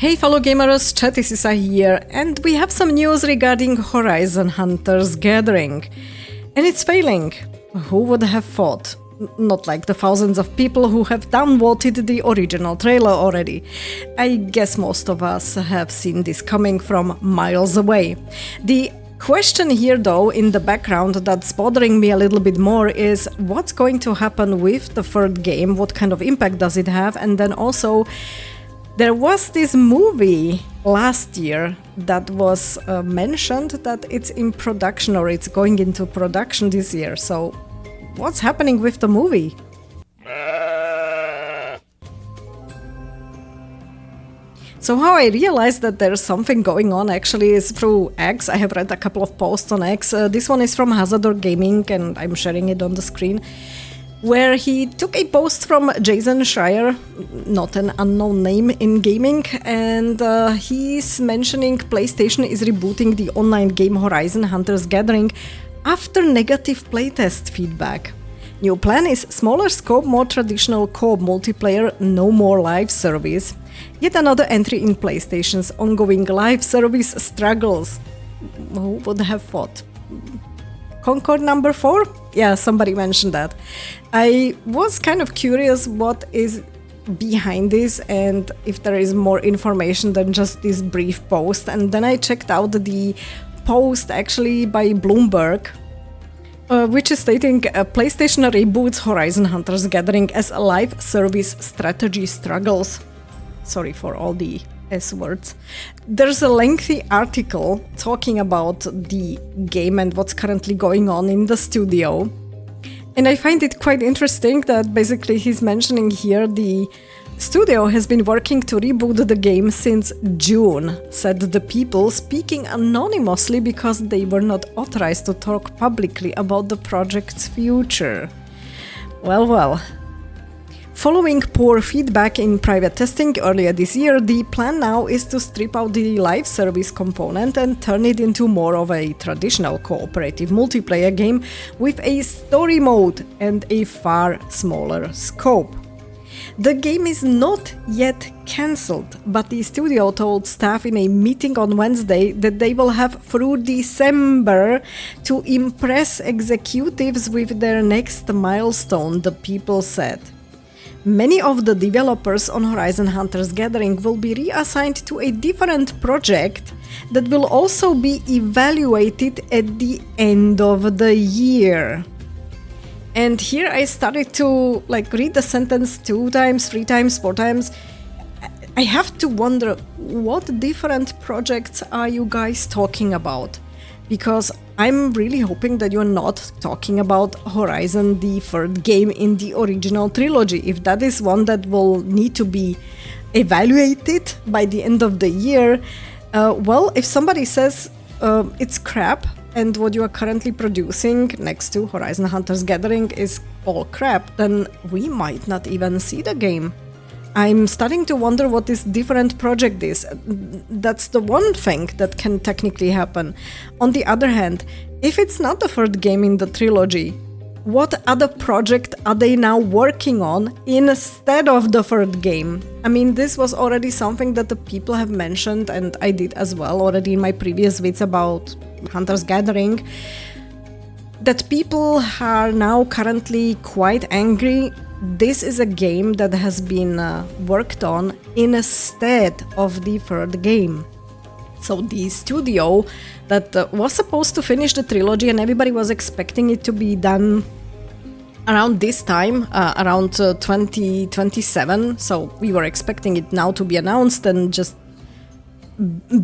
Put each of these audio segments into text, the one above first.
Hey fellow gamers, Chatty Sisa here, and we have some news regarding Horizon Hunters Gathering. And it's failing. Who would have thought? Not like the thousands of people who have downvoted the original trailer already. I guess most of us have seen this coming from miles away. The question here though, in the background that's bothering me a little bit more is what's going to happen with the third game, what kind of impact does it have, and then also there was this movie last year that was mentioned that it's in production or it's going into production this year. So what's happening with the movie? So how I realized that there's something going on actually is through X. I have read a couple of posts on X. This one is from Hazardor Gaming and I'm sharing it on the screen, where he took a post from Jason Schreier, not an unknown name in gaming, and he's mentioning PlayStation is rebooting the online game Horizon Hunters Gathering after negative playtest feedback. New plan is smaller scope, more traditional co-op multiplayer, no more live service. Yet another entry in PlayStation's ongoing live service struggles. Who would have thought? Concord number 4? Yeah, somebody mentioned that. I was kind of curious what is behind this and if there is more information than just this brief post. And then I checked out the post actually by Bloomberg, which is stating PlayStation reboots Horizon Hunters Gathering as a live service strategy struggles. Sorry for all the S words. There's a lengthy article talking about the game and what's currently going on in the studio. And I find it quite interesting that basically he's mentioning here the studio has been working to reboot the game since June, said the people, speaking anonymously because they were not authorized to talk publicly about the project's future. Well. Following poor feedback in private testing earlier this year, the plan now is to strip out the live service component and turn it into more of a traditional cooperative multiplayer game with a story mode and a far smaller scope. The game is not yet cancelled, but the studio told staff in a meeting on Wednesday that they will have through December to impress executives with their next milestone, the people said. Many of the developers on Horizon Hunters Gathering will be reassigned to a different project that will also be evaluated at the end of the year. And here I started to read the sentence 2 times, 3 times, 4 times. I have to wonder, what different projects are you guys talking about? Because I'm really hoping that you're not talking about Horizon, the third game in the original trilogy. If that is one that will need to be evaluated by the end of the year, if somebody says it's crap and what you are currently producing next to Horizon Hunters Gathering is all crap, then we might not even see the game. I'm starting to wonder what this different project is. That's the one thing that can technically happen. On the other hand, if it's not the third game in the trilogy, what other project are they now working on instead of the third game? I mean, this was already something that the people have mentioned, and I did as well already in my previous vids about Hunters Gathering, that people are now currently quite angry. This is a game that has been worked on instead of the third game. So the studio that was supposed to finish the trilogy and everybody was expecting it to be done around this time, around 2027. So we were expecting it now to be announced and just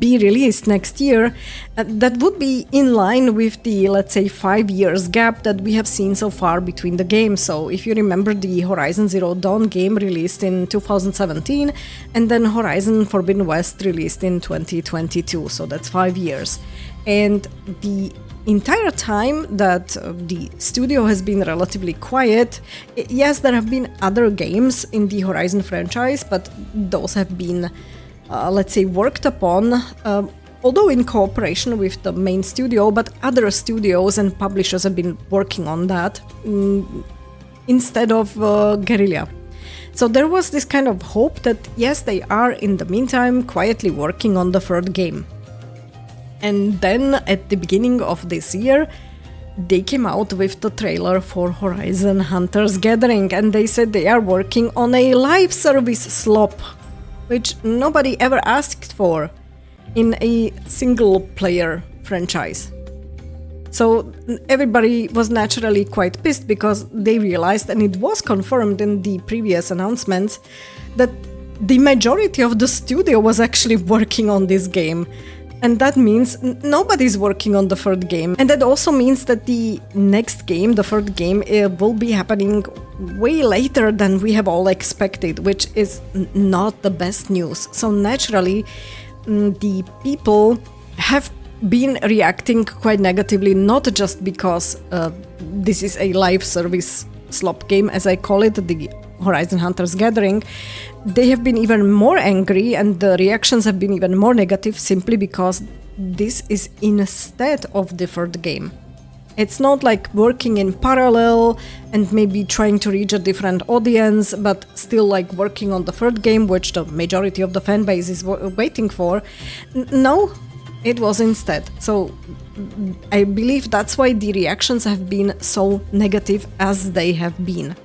be released next year. That would be in line with the, let's say, 5 years gap that we have seen so far between the games. So if you remember, the Horizon Zero Dawn game released in 2017 and then Horizon Forbidden West released in 2022, so that's 5 years. And the entire time that the studio has been relatively quiet, yes, there have been other games in the Horizon franchise, but those have been let's say worked upon, although in cooperation with the main studio, but other studios and publishers have been working on that instead of Guerrilla. So there was this kind of hope that yes, they are in the meantime quietly working on the third game. And then at the beginning of this year, they came out with the trailer for Horizon Hunters Gathering, and they said they are working on a live service slop, which nobody ever asked for in a single player franchise. So everybody was naturally quite pissed because they realized, and it was confirmed in the previous announcements, that the majority of the studio was actually working on this game. And that means nobody's working on the third game. And that also means that the next game, the third game, will be happening way later than we have all expected, which is not the best news. So naturally, the people have been reacting quite negatively, not just because this is a live service slop game, as I call it, the Horizon Hunters Gathering. They have been even more angry, and the reactions have been even more negative simply because this is instead of the third game. It's not like working in parallel and maybe trying to reach a different audience, but still like working on the third game, which the majority of the fan base is waiting for. No, it was instead. So I believe that's why the reactions have been so negative as they have been.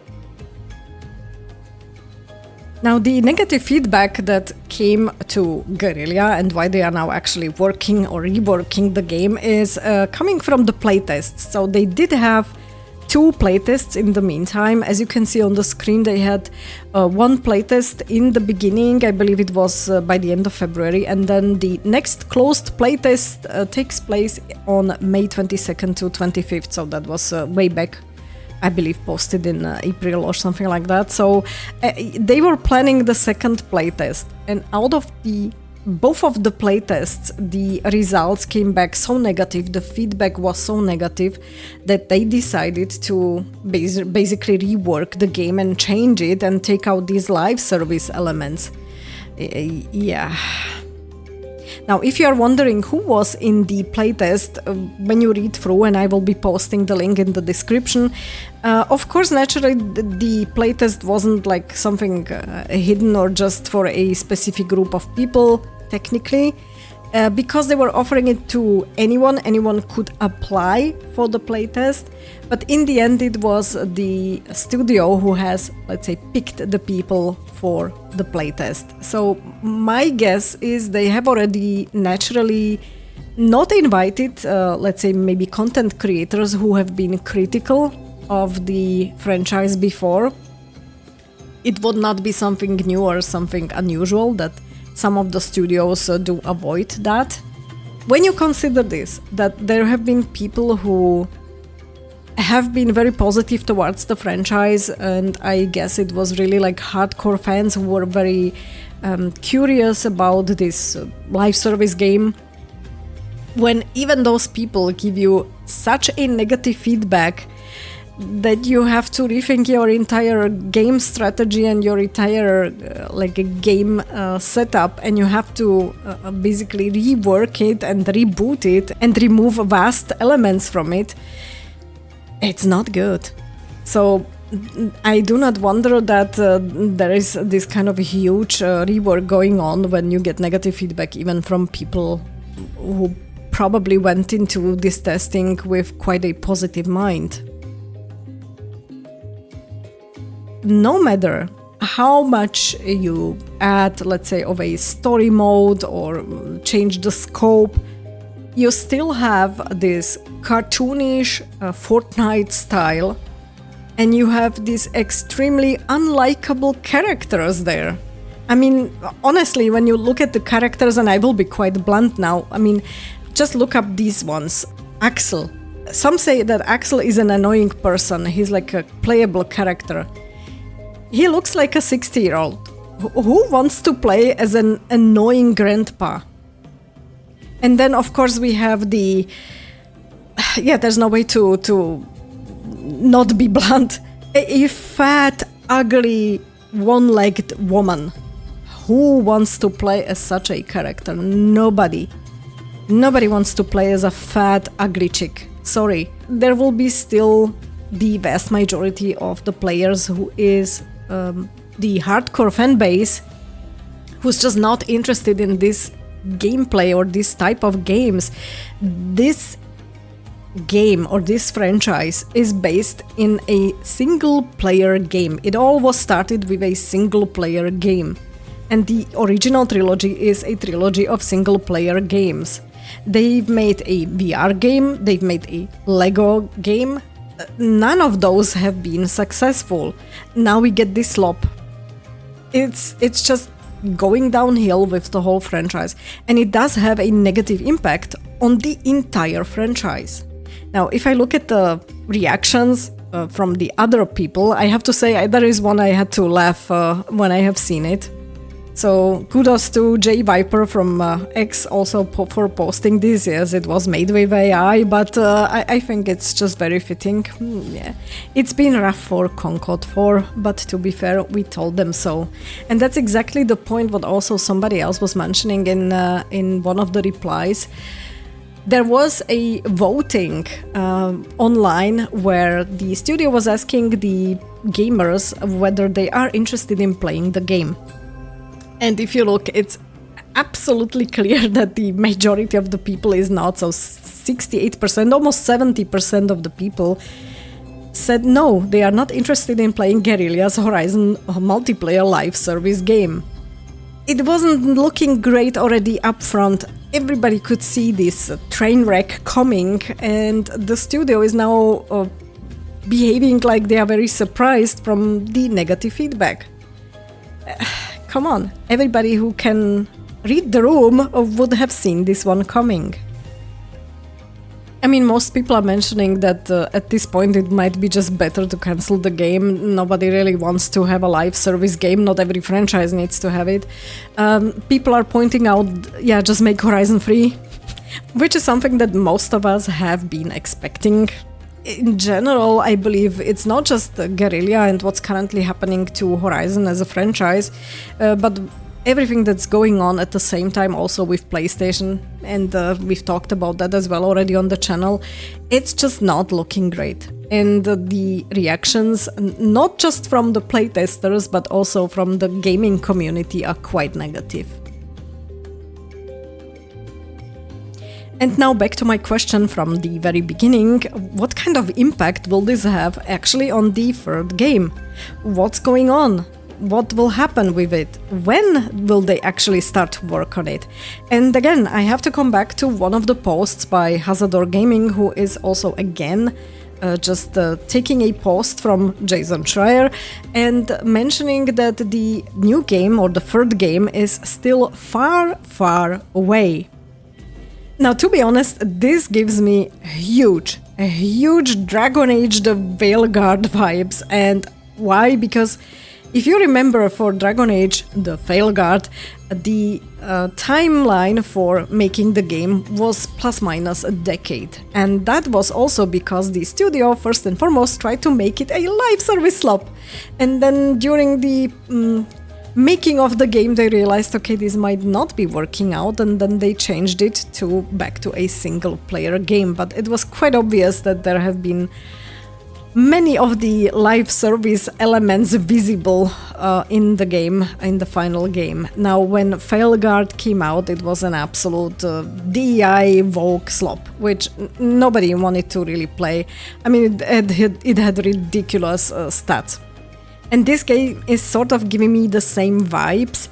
Now, the negative feedback that came to Guerrilla and why they are now actually working or reworking the game is coming from the playtests. So they did have 2 playtests in the meantime. As you can see on the screen, they had one playtest in the beginning, I believe it was by the end of February, and then the next closed playtest takes place on May 22nd to 25th, so that was way back, I believe posted in April or something like that. So they were planning the second playtest, and out of both of the playtests, the results came back so negative, the feedback was so negative that they decided to basically rework the game and change it and take out these live service elements. Yeah. Now, if you are wondering who was in the playtest, when you read through, and I will be posting the link in the description, of course, naturally, the playtest wasn't like something hidden or just for a specific group of people, technically, because they were offering it to anyone. Anyone could apply for the playtest, but in the end, it was the studio who has, let's say, picked the people for the playtest. So my guess is they have already naturally not invited, let's say, maybe content creators who have been critical of the franchise before. It would not be something new or something unusual that some of the studios do avoid that. When you consider this, that there have been people who have been very positive towards the franchise, and I guess it was really like hardcore fans who were very curious about this live service game. When even those people give you such a negative feedback that you have to rethink your entire game strategy and your entire game setup, and you have to basically rework it and reboot it and remove vast elements from it, it's not good. So I do not wonder that there is this kind of a huge rework going on when you get negative feedback even from people who probably went into this testing with quite a positive mind. No matter how much you add, let's say, of a story mode or change the scope, you still have this cartoonish Fortnite style, and you have these extremely unlikable characters there. I mean, honestly, when you look at the characters, and I will be quite blunt now, I mean, just look up these ones. Axel. Some say that Axel is an annoying person. He's like a playable character. He looks like a 60-year-old. Who wants to play as an annoying grandpa? And then, of course, we have the... Yeah, there's no way to not be blunt. A fat, ugly, one-legged woman. Who wants to play as such a character? Nobody. Nobody wants to play as a fat, ugly chick. Sorry. There will be still the vast majority of the players who is the hardcore fan base who's just not interested in this gameplay or this type of games. This game or this franchise is based in a single player game. It all was started with a single player game. And the original trilogy is a trilogy of single player games. They've made a VR game, they've made a Lego game. None of those have been successful. Now we get this slop. It's just going downhill with the whole franchise. And it does have a negative impact on the entire franchise. Now, if I look at the reactions from the other people, I have to say there is one I had to laugh when I have seen it. So kudos to J Viper from X also for posting this. Yes, it was made with AI, but I think it's just very fitting. Yeah, it's been rough for Concord 4, but to be fair, we told them so. And that's exactly the point what also somebody else was mentioning in one of the replies. There was a voting online where the studio was asking the gamers whether they are interested in playing the game. And if you look, it's absolutely clear that the majority of the people is not. So 68%, almost 70% of the people said no, they are not interested in playing Guerrilla's Horizon multiplayer live service game. It wasn't looking great already up front. Everybody could see this train wreck coming, and the studio is now behaving like they are very surprised from the negative feedback. Come on, everybody who can read the room would have seen this one coming. I mean, most people are mentioning that at this point it might be just better to cancel the game. Nobody really wants to have a live service game. Not every franchise needs to have it. People are pointing out, yeah, just make Horizon free, which is something that most of us have been expecting. In general, I believe it's not just Guerrilla and what's currently happening to Horizon as a franchise, but everything that's going on at the same time also with PlayStation, and we've talked about that as well already on the channel. It's just not looking great. And the reactions, not just from the playtesters, but also from the gaming community, are quite negative. And now back to my question from the very beginning. What kind of impact will this have actually on the third game? What's going on? What will happen with it? When will they actually start to work on it? And again, I have to come back to one of the posts by Hazador Gaming, who is also again just taking a post from Jason Schreier and mentioning that the new game or the third game is still far, far away. Now, to be honest, this gives me a huge Dragon Age the Veilguard vibes. And why? Because if you remember, for Dragon Age the Veilguard, the timeline for making the game was plus minus a decade. And that was also because the studio, first and foremost, tried to make it a live service slop. And then during the making of the game, they realized, okay, this might not be working out, and then they changed it back to a single player game. But it was quite obvious that there have been many of the live service elements visible in the game, in the final game. Now, when Veilguard came out, it was an absolute DEI Vogue slop, which nobody wanted to really play. I mean, it had ridiculous stats. And this game is sort of giving me the same vibes.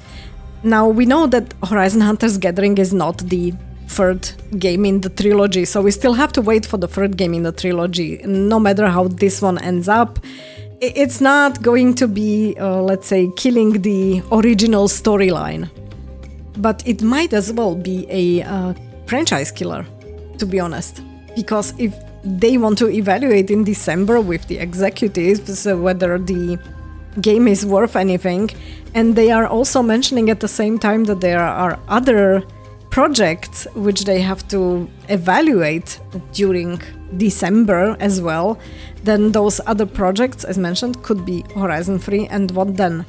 Now, we know that Horizon Hunters Gathering is not the third game in the trilogy, so we still have to wait for the third game in the trilogy. No matter how this one ends up, it's not going to be, let's say, killing the original storyline. But it might as well be a franchise killer, to be honest. Because if they want to evaluate in December with the executives whether the game is worth anything, and they are also mentioning at the same time that there are other projects which they have to evaluate during December as well, then those other projects, as mentioned, could be Horizon 3, and what then?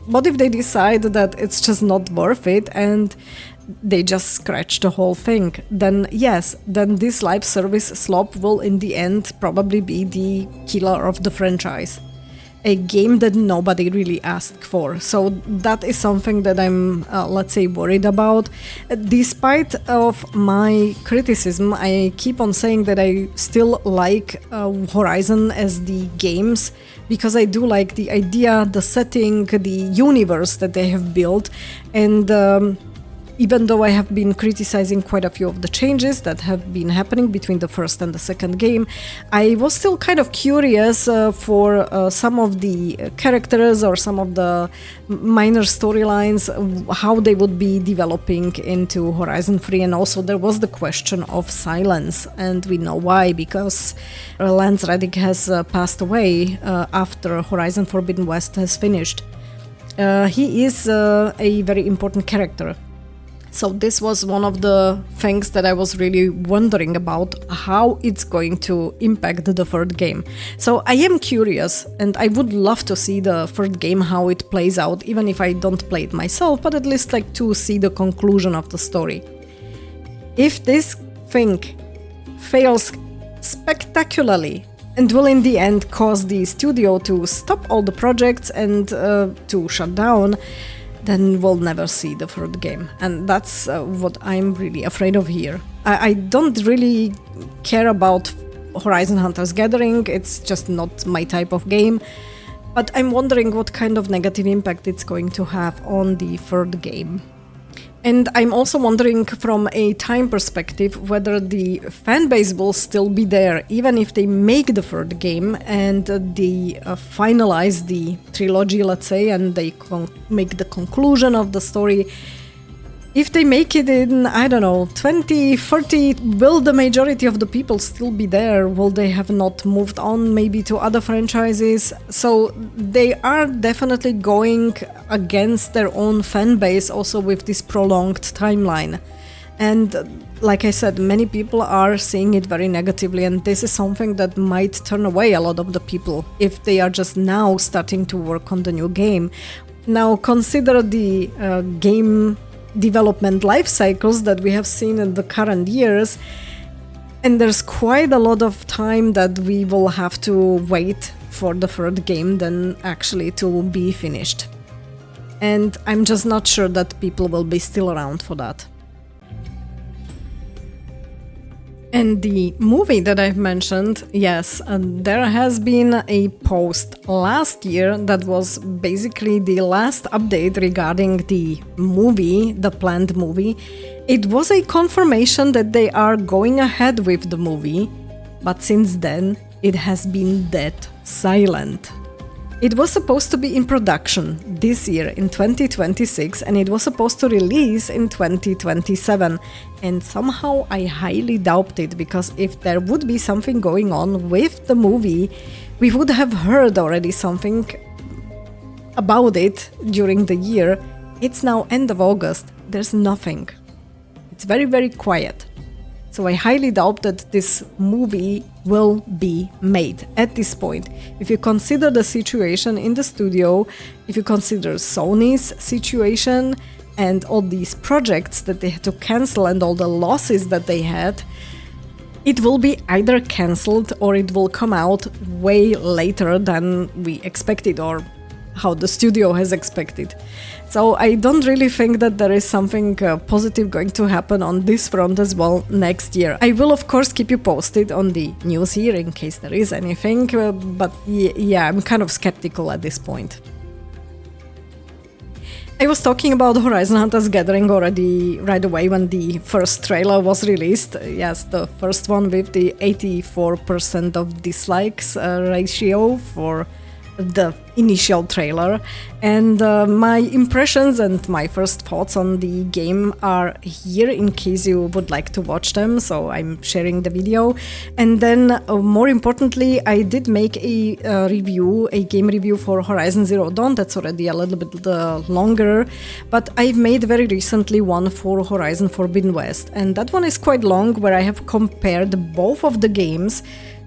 What if they decide that it's just not worth it and they just scratch the whole thing? Then yes, then this live service slop will in the end probably be the killer of the franchise. a game that nobody really asked for. So that is something that I'm, let's say, worried about. Despite of my criticism, I keep on saying that I still like Horizon as the games, because I do like the idea, the setting, the universe that they have built. And even though I have been criticizing quite a few of the changes that have been happening between the first and the second game, I was still kind of curious for some of the characters or some of the minor storylines, how they would be developing into Horizon 3. And also there was the question of silence, and we know why, because Lance Reddick has passed away after Horizon Forbidden West has finished. He is a very important character. So this was one of the things that I was really wondering about, how it's going to impact the third game. So I am curious, and I would love to see the third game, how it plays out, even if I don't play it myself, but at least like to see the conclusion of the story. If this thing fails spectacularly and will in the end cause the studio to stop all the projects and to shut down, then we'll never see the third game. And that's what I'm really afraid of here. I don't really care about Horizon Hunters Gathering, it's just not my type of game. But I'm wondering what kind of negative impact it's going to have on the third game. And I'm also wondering from a time perspective whether the fan base will still be there, even if they make the third game and they finalize the trilogy, let's say, and they make the conclusion of the story. If they make it in, I don't know, 2030, will the majority of the people still be there? Will they have not moved on maybe to other franchises? So they are definitely going against their own fan base also with this prolonged timeline. And like I said, many people are seeing it very negatively, and this is something that might turn away a lot of the people if they are just now starting to work on the new game. Now consider the game development life cycles that we have seen in the current years, and there's quite a lot of time that we will have to wait for the third game than actually to be finished. And I'm just not sure that people will be still around for that. And the movie that I've mentioned, yes, there has been a post last year that was basically the last update regarding the movie, the planned movie. It was a confirmation that they are going ahead with the movie, but since then it has been dead silent. It was supposed to be in production this year in 2026, and it was supposed to release in 2027. And somehow I highly doubt it, because if there would be something going on with the movie, we would have heard already something about it during the year. It's now end of August, there's nothing. It's very, very quiet. So I highly doubt that this movie will be made at this point. If you consider the situation in the studio, if you consider Sony's situation and all these projects that they had to cancel and all the losses that they had, it will be either cancelled or it will come out way later than we expected, or how the studio has expected. So I don't really think that there is something positive going to happen on this front as well next year. I will of course keep you posted on the news here in case there is anything, but yeah, I'm kind of skeptical at this point. I was talking about Horizon Hunters Gathering already right away when the first trailer was released. Yes, the first one with the 84% of dislikes ratio for the initial trailer, and my impressions and my first thoughts on the game are here in case you would like to watch them, so I'm sharing the video. And then more importantly, I did make a game review for Horizon Zero Dawn. That's already a little bit longer, but I've made very recently one for Horizon Forbidden West, and that one is quite long, where I have compared both of the games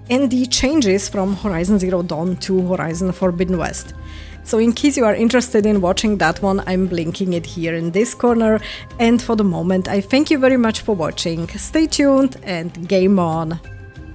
and the changes from Horizon Zero Dawn to Horizon Forbidden West. So in case you are interested in watching that one, I'm linking it here in this corner. And for the moment, I thank you very much for watching. Stay tuned and game on!